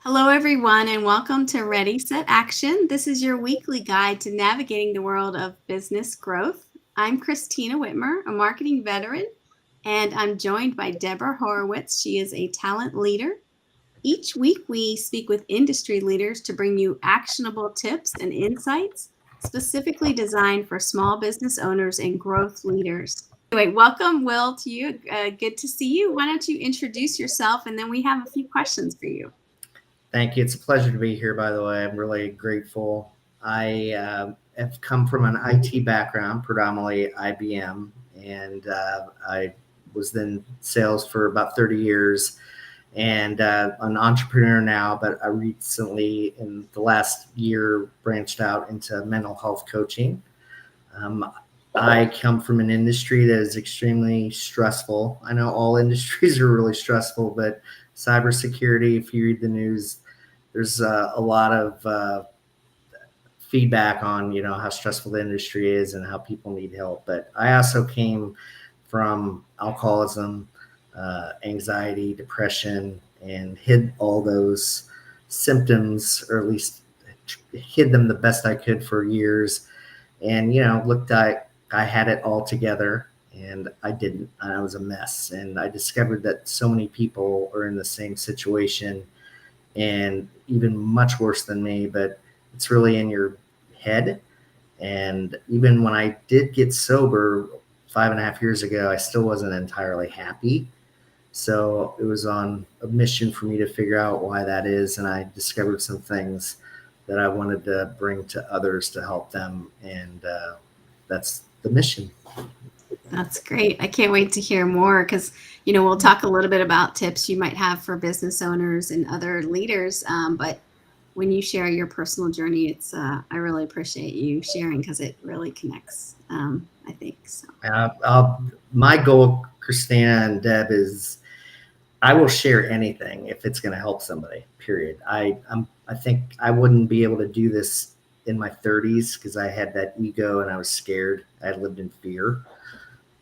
Hello, everyone, and welcome to Ready, Set, Action. This is your weekly guide to navigating the world of business growth. I'm Kristina Witmer, a marketing veteran, and I'm joined by Debra Horowitz. She is a talent leader. Each week, we speak with industry leaders to bring you actionable tips and insights specifically designed for small business owners and growth leaders. Anyway, welcome, Will, to you. Good to see you. Why don't you introduce yourself, and then we have a few questions for you. Thank you. It's a pleasure to be here, by the way. I'm really grateful. I have come from an IT background, predominantly IBM, and I was in sales for about 30 years and an entrepreneur now, but I recently, in the last year, branched out into mental health coaching. Um, I come from an industry that is extremely stressful. I know all industries are really stressful, but cybersecurity, if you read the news, there's a lot of feedback on how stressful the industry is and how people need help. But I also came from alcoholism, anxiety, depression, and hid all those symptoms, or at least hid them the best I could for years. And looked like I had it all together, and I didn't. I was a mess, and I discovered that so many people are in the same situation, and even much worse than me. But it's really in your head. And even when I did get sober 5.5 years ago, I still wasn't entirely happy. So it was on a mission for me to figure out why that is, and I discovered some things that I wanted to bring to others to help them, and that's the mission. That's great. I can't wait to hear more because, we'll talk a little bit about tips you might have for business owners and other leaders. But when you share your personal journey, I really appreciate you sharing because it really connects, I think. So. My goal, Kristina and Deb, is I will share anything if it's going to help somebody, period. I think I wouldn't be able to do this in my 30s because I had that ego and I was scared. I lived in fear.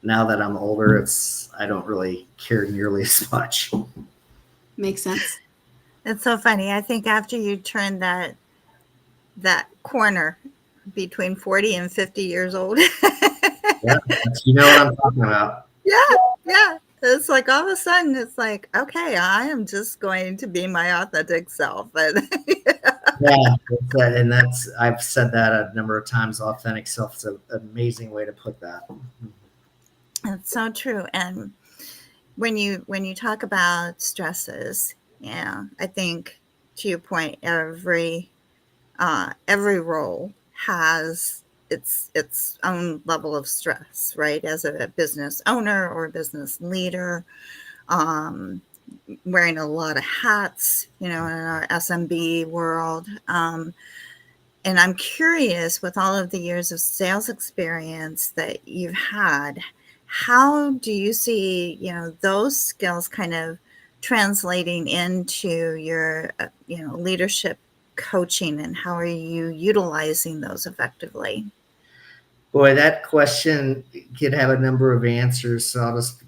Now that I'm older, I don't really care nearly as much. Makes sense. It's so funny. I think after you turn that corner between 40 and 50 years old. Yeah, you know what I'm talking about. Yeah. It's like all of a sudden it's like, okay, I am just going to be my authentic self. But and I've said that a number of times. Authentic self is an amazing way to put that. It's so true. And when you talk about stresses, I think, to your point, every role has its own level of stress, right? As a business owner or a business leader, wearing a lot of hats, in our SMB world. And I'm curious, with all of the years of sales experience that you've had, how do you see, those skills kind of translating into your, leadership coaching, and how are you utilizing those effectively? Boy, that question could have a number of answers. So I'll just,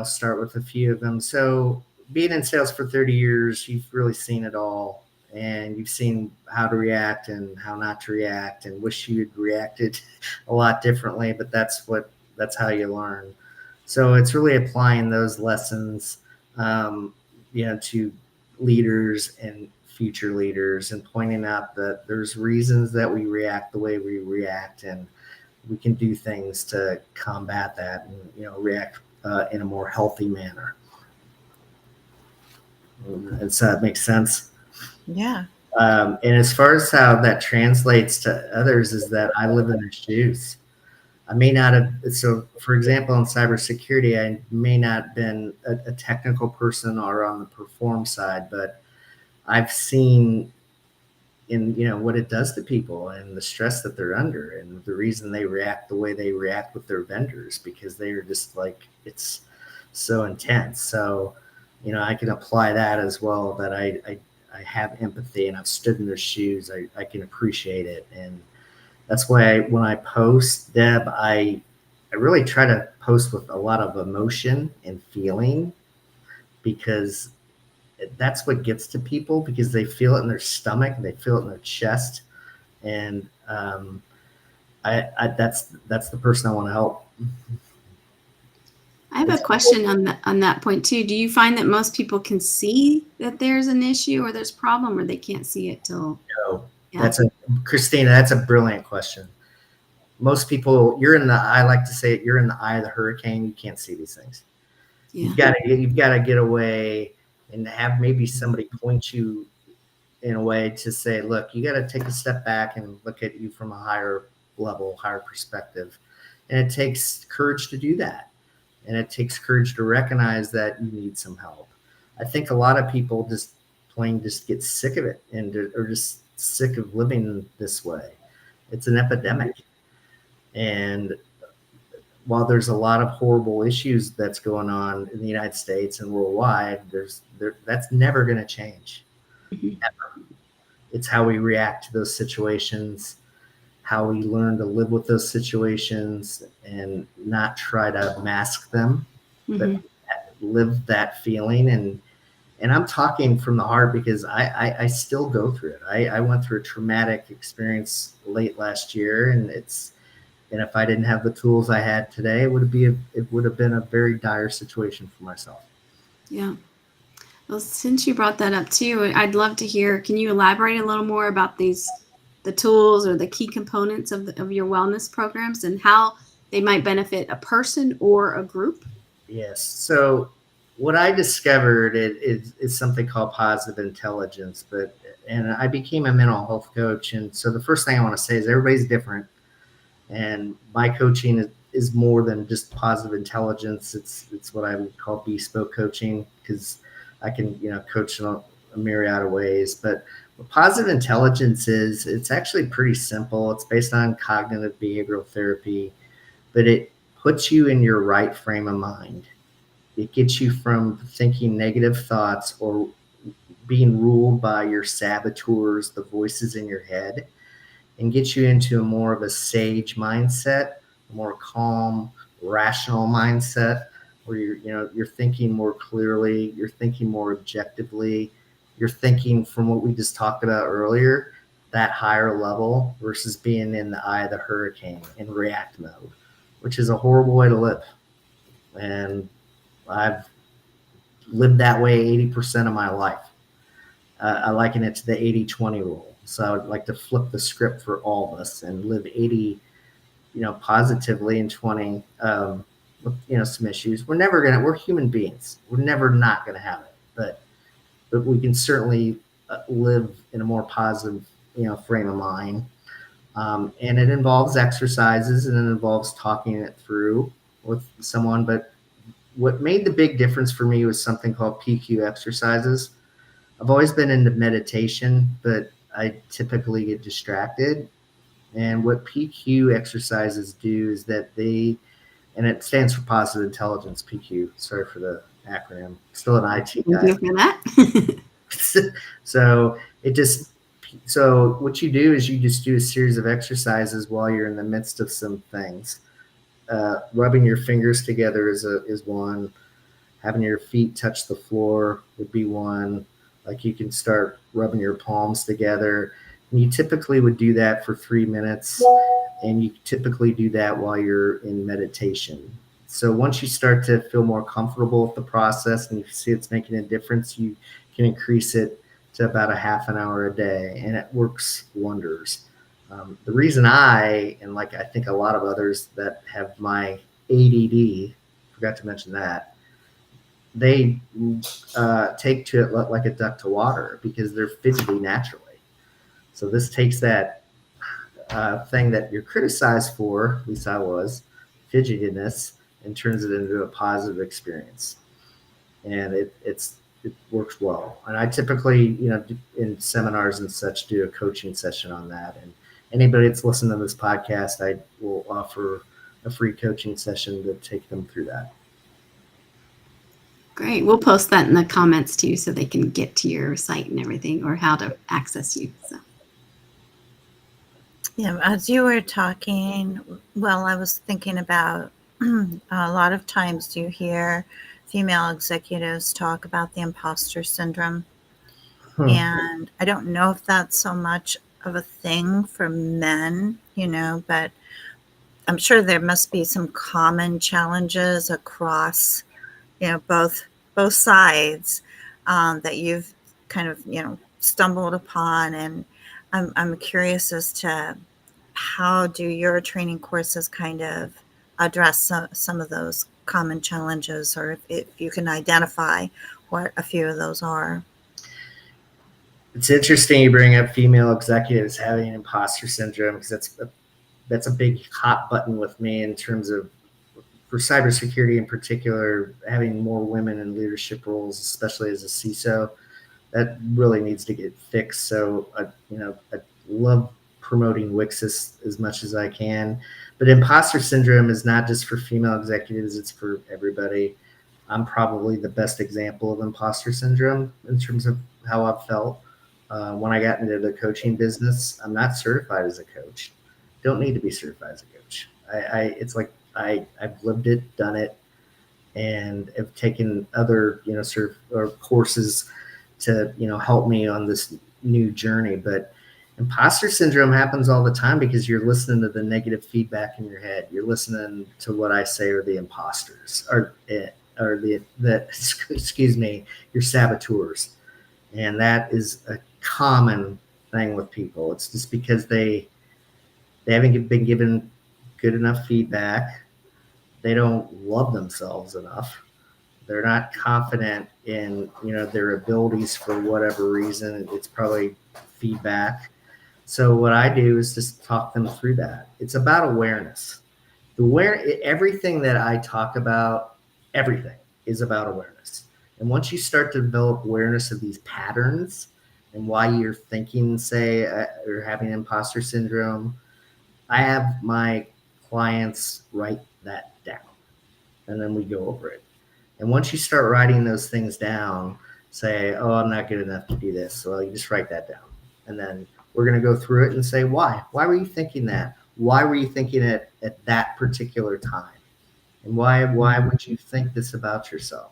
start with a few of them. So being in sales for 30 years, you've really seen it all. And you've seen how to react and how not to react, and wish you had reacted a lot differently, but that's how you learn. So it's really applying those lessons, to leaders and future leaders, and pointing out that there's reasons that we react the way we react, and we can do things to combat that and, react in a more healthy manner. And so that makes sense. Yeah. And as far as how that translates to others, is that I live in their shoes. I may not have. So, for example, in cybersecurity, I may not have been a technical person or on the perform side, but I've seen what it does to people and the stress that they're under, and the reason they react the way they react with their vendors, because they are just like, it's so intense. So, I can apply that as well, that I have empathy, and I've stood in their shoes. I can appreciate it. And that's why when I post, Deb, I really try to post with a lot of emotion and feeling, because that's what gets to people, because they feel it in their stomach, they feel it in their chest. And that's the person I want to help. I have a question on that point too. Do you find that most people can see that there's an issue or there's a problem, or they can't see it till? No, Yeah. Kristina, that's a brilliant question. Most people, I like to say it, you're in the eye of the hurricane. You can't see these things. Yeah. You've got to get away and have maybe somebody point you in a way to say, look, you got to take a step back and look at you from a higher level, higher perspective. And it takes courage to do that. And it takes courage to recognize that you need some help. I think a lot of people just get sick of it, and are just sick of living this way. It's an epidemic. And while there's a lot of horrible issues that's going on in the United States and worldwide, that's never going to change. Mm-hmm. Ever. It's how we react to those situations, how we learn to live with those situations and not try to mask them, Mm-hmm. but live that feeling. And I'm talking from the heart, because I still go through it. I went through a traumatic experience late last year, and if I didn't have the tools I had today, it would have been a very dire situation for myself. Yeah. Well, since you brought that up too, I'd love to hear, can you elaborate a little more about the tools or the key components of your wellness programs and how they might benefit a person or a group? Yes. So what I discovered is something called positive intelligence, and I became a mental health coach. And so the first thing I want to say is everybody's different. And my coaching is more than just positive intelligence. It's what I would call bespoke coaching, because I can, coach in a myriad of ways. But what positive intelligence is, it's actually pretty simple. It's based on cognitive behavioral therapy, but it puts you in your right frame of mind. It gets you from thinking negative thoughts or being ruled by your saboteurs, the voices in your head, and gets you into a more of a sage mindset, a more calm, rational mindset, where you're thinking more clearly, you're thinking more objectively, you're thinking from what we just talked about earlier, that higher level, versus being in the eye of the hurricane in react mode, which is a horrible way to live. And I've lived that way 80% of my life. I liken it to the 80-20 rule. So I would like to flip the script for all of us and live 80, positively, and 20, with, some issues. We're human beings. We're never not going to have it, but we can certainly live in a more positive, frame of mind. And it involves exercises, and it involves talking it through with someone. But what made the big difference for me was something called PQ exercises. I've always been into meditation, but I typically get distracted. And what PQ exercises do is that and it stands for positive intelligence, PQ. Sorry for the acronym. Still an IT guy. Thank you for that. So what you do is you just do a series of exercises while you're in the midst of some things. Rubbing your fingers together is one. Having your feet touch the floor would be one. Like, you can start rubbing your palms together. And you typically would do that for 3 minutes, and you typically do that while you're in meditation. So once you start to feel more comfortable with the process and you see it's making a difference, you can increase it to about a half an hour a day, and it works wonders. The reason I think a lot of others that have my ADD, forgot to mention that, they take to it like a duck to water, because they're fidgety naturally. So this takes that thing that you're criticized for, at least I was, fidgetiness, and turns it into a positive experience. And it works well. And I typically, in seminars and such, do a coaching session on that. And anybody that's listening to this podcast, I will offer a free coaching session to take them through that. Great. We'll post that in the comments too, so they can get to your site and everything, or how to access you. So. Yeah, as you were talking, I was thinking about a lot of times you hear female executives talk about the imposter syndrome. Hmm. And I don't know if that's so much of a thing for men, but I'm sure there must be some common challenges across, both sides, that you've kind of, stumbled upon. And I'm curious as to how do your training courses kind of address some of those common challenges, or if you can identify what a few of those are. It's interesting you bring up female executives having imposter syndrome, because that's a big hot button with me in terms of, for cybersecurity in particular, having more women in leadership roles, especially as a CISO, that really needs to get fixed. So, I love promoting Wix as much as I can. But imposter syndrome is not just for female executives, it's for everybody. I'm probably the best example of imposter syndrome in terms of how I've felt. When I got into the coaching business, I'm not certified as a coach. Don't need to be certified as a coach. It's like I've lived it, done it, and have taken other or courses to help me on this new journey. But imposter syndrome happens all the time because you're listening to the negative feedback in your head. You're listening to what I say are the imposters, or excuse me, your saboteurs. And that is a common thing with people. It's just because they haven't been given good enough feedback. They don't love themselves enough. They're not confident in their abilities for whatever reason. It's probably feedback. So what I do is just talk them through that. It's about awareness. Everything that I talk about, everything is about awareness. And once you start to develop awareness of these patterns and why you're thinking, say, or having imposter syndrome, I have my clients write that down, and then we go over it. And once you start writing those things down, say, oh, I'm not good enough to do this. Well, you just write that down. And then we're going to go through it and say, why? Why were you thinking that? Why were you thinking it at that particular time? And why would you think this about yourself?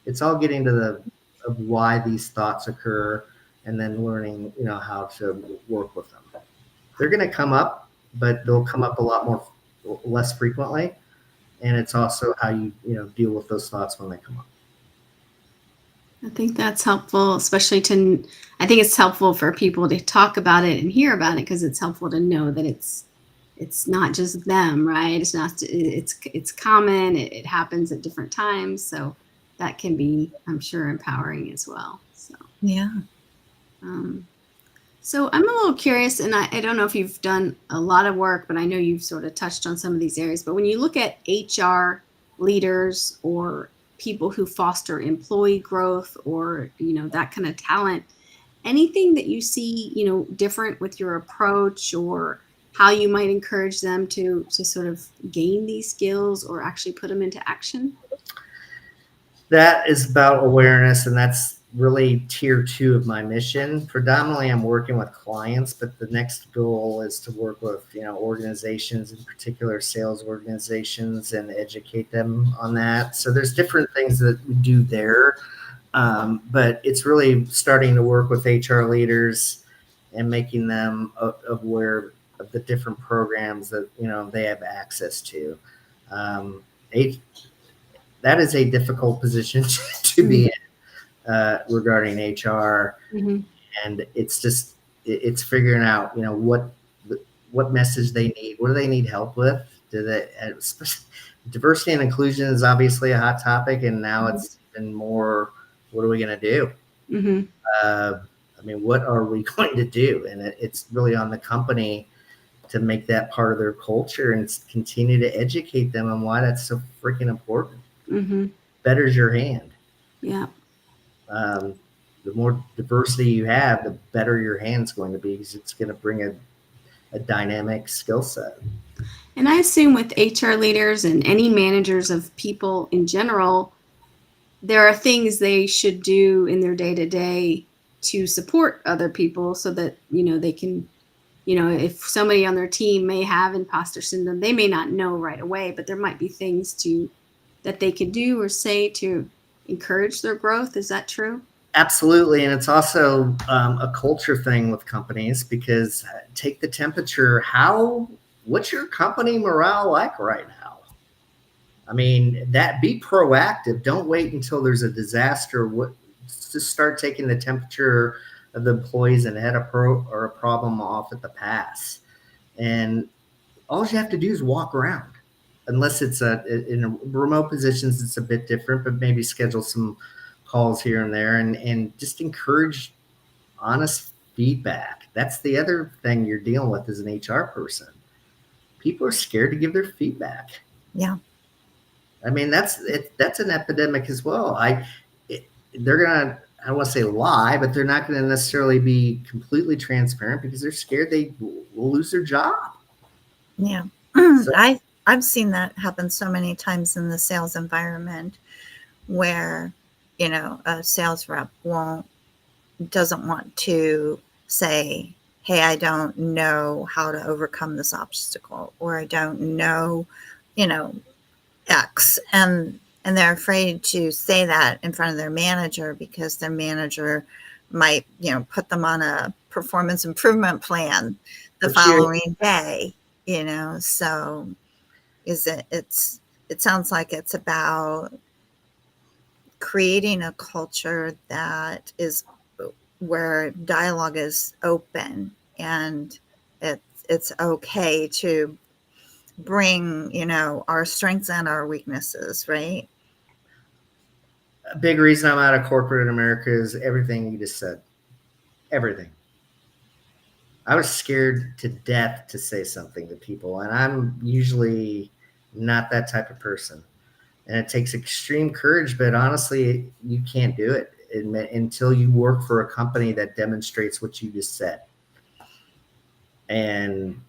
It's all getting to of why these thoughts occur, and then learning, how to work with them. They're going to come up, but they'll come up a lot less frequently. And it's also how you deal with those thoughts when they come up. I think that's helpful, especially I think it's helpful for people to talk about it and hear about it, because it's helpful to know that it's not just them, right? It's common. It happens at different times. So that can be, I'm sure, empowering as well. So, yeah. So I'm a little curious, and I don't know if you've done a lot of work, but I know you've sort of touched on some of these areas. But when you look at HR leaders or people who foster employee growth, or, that kind of talent, anything that you see, different with your approach, or how you might encourage them to sort of gain these skills or actually put them into action? That is about awareness, and that's really tier 2 of my mission. Predominantly, I'm working with clients, but the next goal is to work with organizations, in particular sales organizations, and educate them on that. So there's different things that we do there, but it's really starting to work with HR leaders and making them aware of the different programs that they have access to. That is a difficult position to be in. Regarding HR, Mm-hmm. and it's figuring out what message they need. What do they need help with? Diversity and inclusion is obviously a hot topic, and now it's even more. What are we going to do? Mm-hmm. What are we going to do? And it's really on the company to make that part of their culture and continue to educate them on why that's so freaking important. Mm-hmm. Betters your hand. Yeah. The more diversity you have, the better your hand's going to be, because it's going to bring a dynamic skill set. And I assume with HR leaders and any managers of people in general, there are things they should do in their day-to-day to support other people, so that, they can, if somebody on their team may have imposter syndrome, they may not know right away, but there might be things that they can do or say to encourage their growth? Is that true? Absolutely. And it's also a culture thing with companies, because take the temperature. What's your company morale like right now? I mean, be proactive. Don't wait until there's a disaster. Just start taking the temperature of the employees and head a problem off at the pass. And all you have to do is walk around. Unless it's in remote positions, it's a bit different, but maybe schedule some calls here and there, and just encourage honest feedback. That's the other thing you're dealing with as an HR person. People are scared to give their feedback. Yeah. I mean, that's an epidemic as well. They're gonna, I don't want to say lie, but they're not going to necessarily be completely transparent because they're scared they will lose their job. Yeah. So, I've seen that happen so many times in the sales environment where, a sales rep doesn't want to say, hey, I don't know how to overcome this obstacle, or I don't know, X. And they're afraid to say that in front of their manager because their manager might, put them on a performance improvement plan the following day, so it sounds like it's about creating a culture that is where dialogue is open, and it's okay to bring, our strengths and our weaknesses, right? a big reason I'm out of corporate America is everything you just said. Everything. I was scared to death to say something to people, and I'm usually not that type of person. And it takes extreme courage, but honestly, you can't do it until you work for a company that demonstrates what you just said. And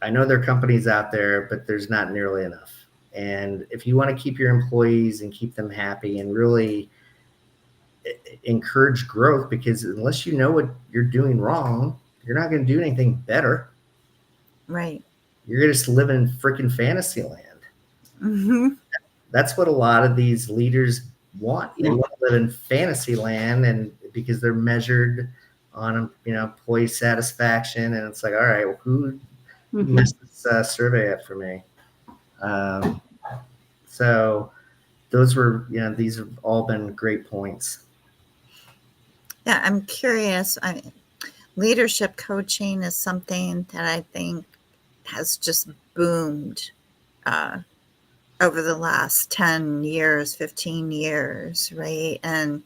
I know there are companies out there, but there's not nearly enough. And if you want to keep your employees and keep them happy and really encourage growth, because unless you know what you're doing wrong, you're not going to do anything better. Right. You're going to just live in freaking fantasy land. Mm-hmm. That's what a lot of these leaders want. They want to live in fantasy land, and because they're measured on, employee satisfaction. And it's like, all right, well, who messed this survey up for me? So those were, these have all been great points. Yeah, I'm curious. Leadership coaching is something that I think has just boomed over the last 10 years, 15 years, right? And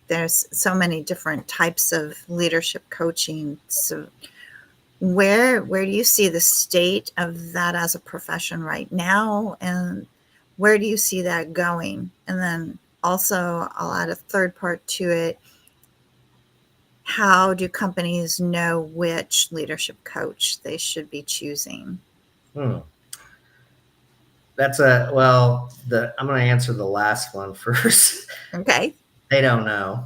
there's so many different types of leadership coaching. So where do you see the state of that as a profession right now? And where do you see that going? And then also I'll add a third part to it. How do companies know which leadership coach they should be choosing? That's I'm going to answer the last one first. Okay. They don't know.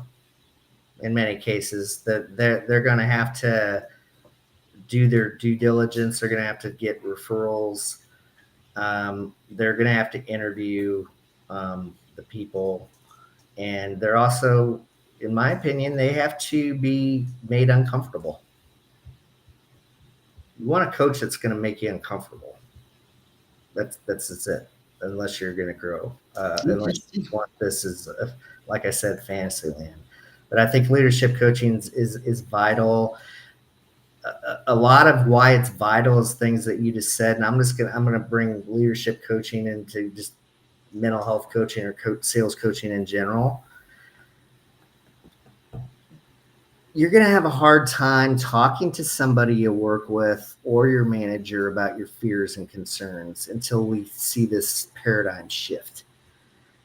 In many cases, that they're going to have to do their due diligence. They're going to have to get referrals. They're going to have to interview the people, and they're also, in my opinion, they have to be made uncomfortable. You want a coach that's going to make you uncomfortable. That's it. Unless you're going to grow, unless you want this is, like I said, fantasy land. But I think leadership coaching is vital. A lot of why it's vital is things that you just said, and I'm going to bring leadership coaching into just mental health coaching or sales coaching in general. You're going to have a hard time talking to somebody you work with or your manager about your fears and concerns until we see this paradigm shift.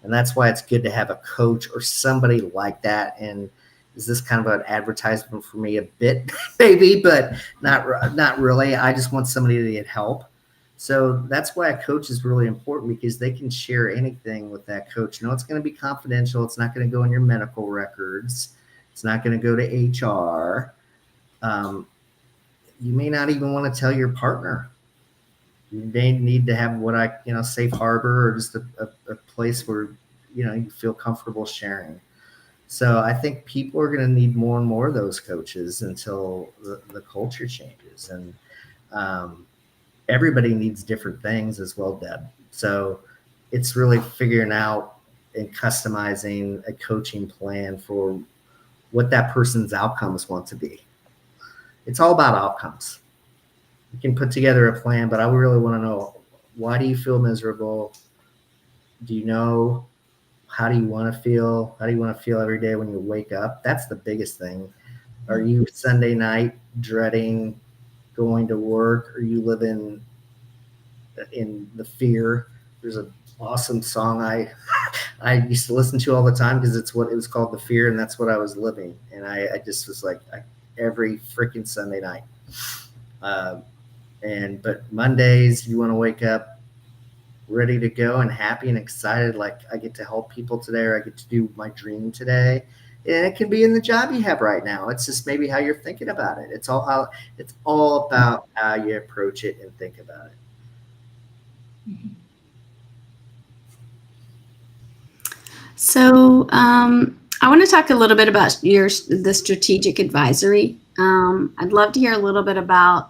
And that's why it's good to have a coach or somebody like that. And is this kind of an advertisement for me a bit, maybe, but not really. I just want somebody to get help. So that's why a coach is really important, because they can share anything with that coach. No, it's going to be confidential. It's not going to go in your medical records. It's not going to go to HR. You may not even want to tell your partner. You may need to have what I, safe harbor, or just a place where, you feel comfortable sharing. So I think people are going to need more and more of those coaches until the culture changes. And everybody needs different things as well, Deb. So it's really figuring out and customizing a coaching plan for what that person's outcomes want to be. It's all about outcomes. You can put together a plan, but I really want to know, why do you feel miserable? Do you know, how do you want to feel? How do you want to feel every day when you wake up? That's the biggest thing. Are you Sunday night dreading going to work? Are you living in the fear? There's an awesome song I used to listen to all the time because it was called The Fear, and that's what I was living. And I just was like, every freaking Sunday night. But Mondays, you want to wake up ready to go and happy and excited, like I get to help people today, or I get to do my dream today. And it can be in the job you have right now. It's just maybe how you're thinking about it. It's all about how you approach it and think about it. So I want to talk a little bit about the strategic advisory. I'd love to hear a little bit about,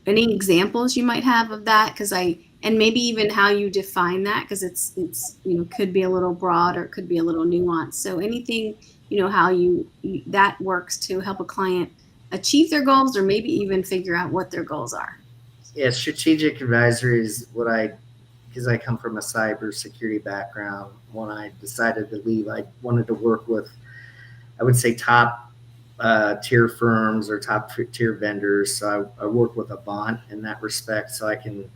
any examples you might have of that, and maybe even how you define that, because it's could be a little broad or it could be a little nuanced. So anything, how that works to help a client achieve their goals, or maybe even figure out what their goals are. Yeah, strategic advisory is because I come from a cybersecurity background. When I decided to leave, I wanted to work with, I would say, top tier firms or top tier vendors. So I work with Avant in that respect, so I can,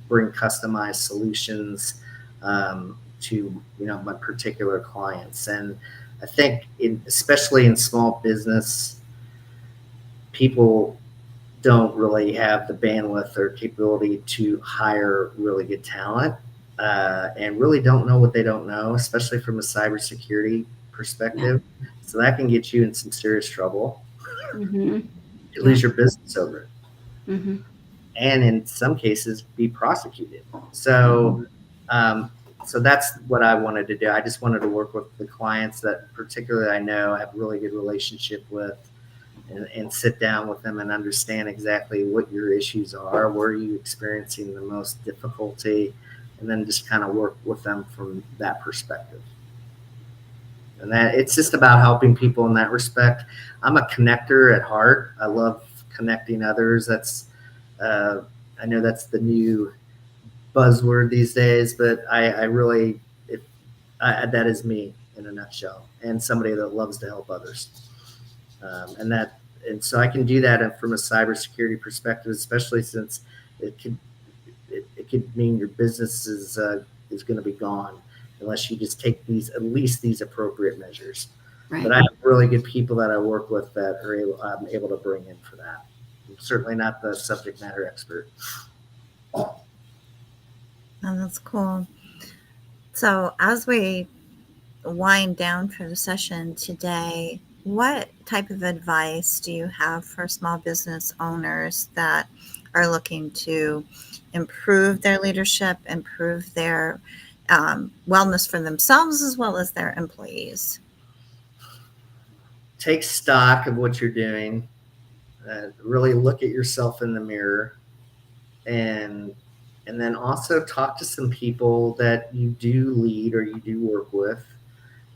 bring customized solutions to, my particular clients. And I think especially in small business, people don't really have the bandwidth or capability to hire really good talent, and really don't know what they don't know, especially from a cybersecurity perspective. Yeah. So that can get you in some serious trouble. Mm-hmm. You lose your business over it. Mm-hmm. And in some cases be prosecuted. So, so that's what I wanted to do. I just wanted to work with the clients that particularly I know I have a really good relationship with, and sit down with them and understand exactly what your issues are, where are you experiencing the most difficulty, and then just kind of work with them from that perspective. And that it's just about helping people in that respect. I'm a connector at heart. I love connecting others. That's I know that's the new buzzword these days, but I really, that is me in a nutshell, and somebody that loves to help others. And so I can do that from a cybersecurity perspective, especially since it could mean your business is going to be gone unless you just take at least these appropriate measures. Right. But I have really good people that I work with that I'm able to bring in for that. I'm certainly not the subject matter expert. Oh, that's cool. So as we wind down for the session today, what type of advice do you have for small business owners that are looking to improve their leadership, improve their wellness for themselves as well as their employees? Take stock of what you're doing. Really look at yourself in the mirror, and then also talk to some people that you do lead or you do work with,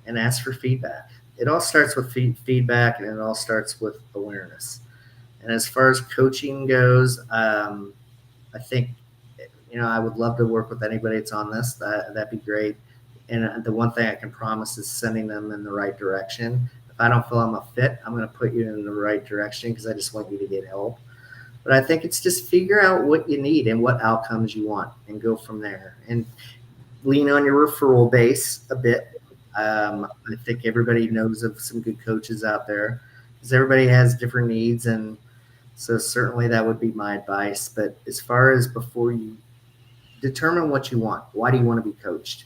and ask for feedback. It all starts with feedback, and it all starts with awareness. And as far as coaching goes, I think, I would love to work with anybody that's on this. That'd be great. And the one thing I can promise is sending them in the right direction. If I don't feel I'm a fit, I'm going to put you in the right direction because I just want you to get help. But I think it's just figure out what you need and what outcomes you want and go from there. And lean on your referral base a bit. I think everybody knows of some good coaches out there because everybody has different needs. And so certainly that would be my advice. But as far as before you determine what you want, why do you want to be coached?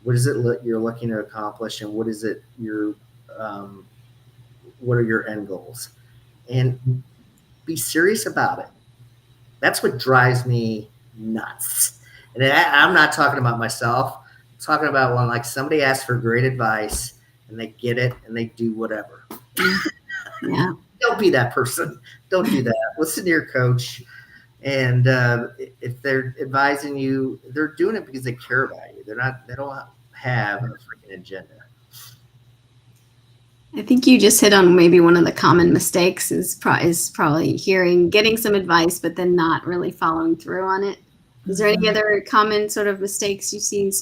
What is it you're looking to accomplish? And what is it what are your end goals? And be serious about it. That's what drives me nuts. And I'm not talking about myself. I'm talking about when like somebody asks for great advice and they get it and they do whatever. Yeah. Don't be that person. Don't do that. Listen to your coach. And if they're advising you, they're doing it because they care about you. They don't have a freaking agenda. I think you just hit on maybe one of the common mistakes is probably getting some advice, but then not really following through on it. Is there any other common sort of mistakes you've seen,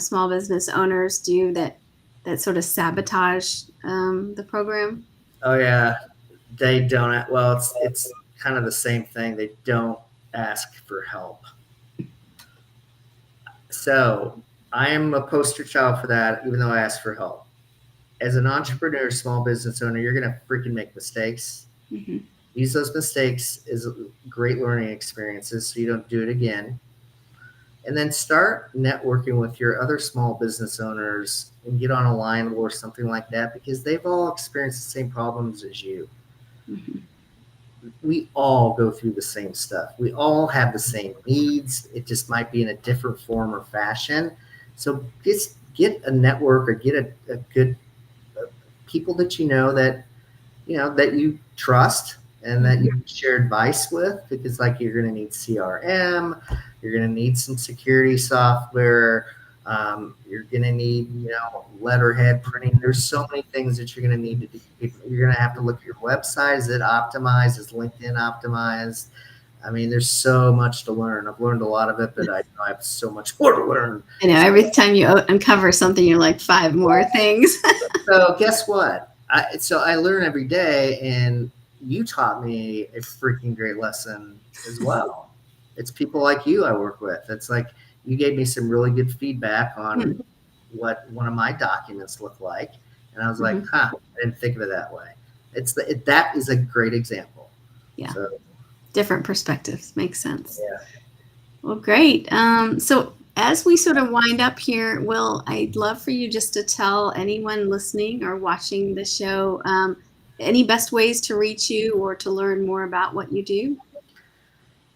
small business owners do that sort of sabotage the program? Oh yeah, they don't. Well, it's kind of the same thing. They don't ask for help. So I am a poster child for that, even though I ask for help. As an entrepreneur, small business owner, you're going to freaking make mistakes. Mm-hmm. Use those mistakes as great learning experiences so you don't do it again. And then start networking with your other small business owners and get on a line or something like that because they've all experienced the same problems as you. Mm-hmm. We all go through the same stuff. We all have the same needs. It just might be in a different form or fashion. So just get a network or get a good people that you know that you trust and that you share advice with, because like you're going to need CRM, you're going to need some security software, you're going to need letterhead printing. There's so many things that you're going to need to do. You're going to have to look at your website. Is it optimized? Is LinkedIn optimized? I mean, there's so much to learn. I've learned a lot of it, but I have so much more to learn. I know every time you uncover something, you're like 5 more things. So guess what? I learn every day, and you taught me a freaking great lesson as well. It's people like you I work with. It's like you gave me some really good feedback on what one of my documents looked like, and I was like, I didn't think of it that way. That is a great example. Yeah. So, different perspectives. Makes sense. Yeah. Well, great. So as we sort of wind up here, Will, I'd love for you just to tell anyone listening or watching the show any best ways to reach you or to learn more about what you do.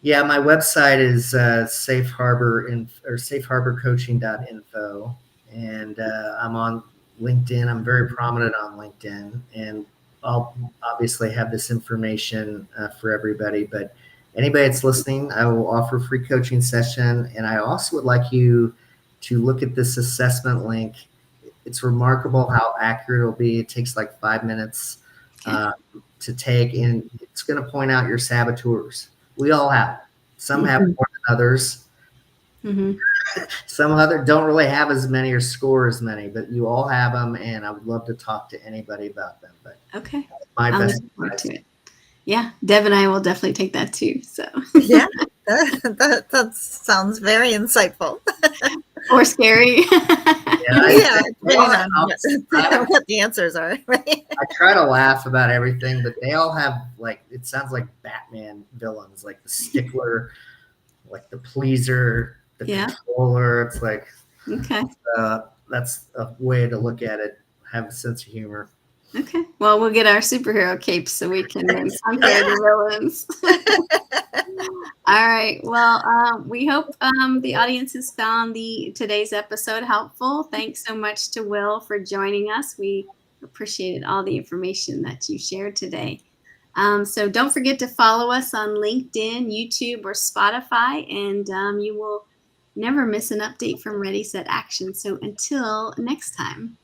Yeah, my website is safeharborcoaching.info, and I'm on LinkedIn. I'm very prominent on LinkedIn, and I'll obviously have this information for everybody. But anybody that's listening, I will offer a free coaching session, and I also would like you to look at this assessment link. It's remarkable how accurate it'll be. It takes like 5 minutes to take, and it's going to point out your saboteurs. We all have them. Some have more than others. Mm-hmm. Some other don't really have as many or score as many, but you all have them, and I would love to talk to anybody about them. But okay, my best advice to it. Yeah, Deb and I will definitely take that too. So yeah, that sounds very insightful. Or scary. Depending on what the answers are. Right? I try to laugh about everything, but they all have it sounds like Batman villains, like the stickler, like the pleaser, the controller. It's like, okay, that's a way to look at it. Have a sense of humor. Okay. Well, we'll get our superhero capes so we can conquer the villains. All right. Well, we hope the audience has found today's episode helpful. Thanks so much to Will for joining us. We appreciated all the information that you shared today. So don't forget to follow us on LinkedIn, YouTube, or Spotify, and you will never miss an update from Ready, Set, Action. So until next time.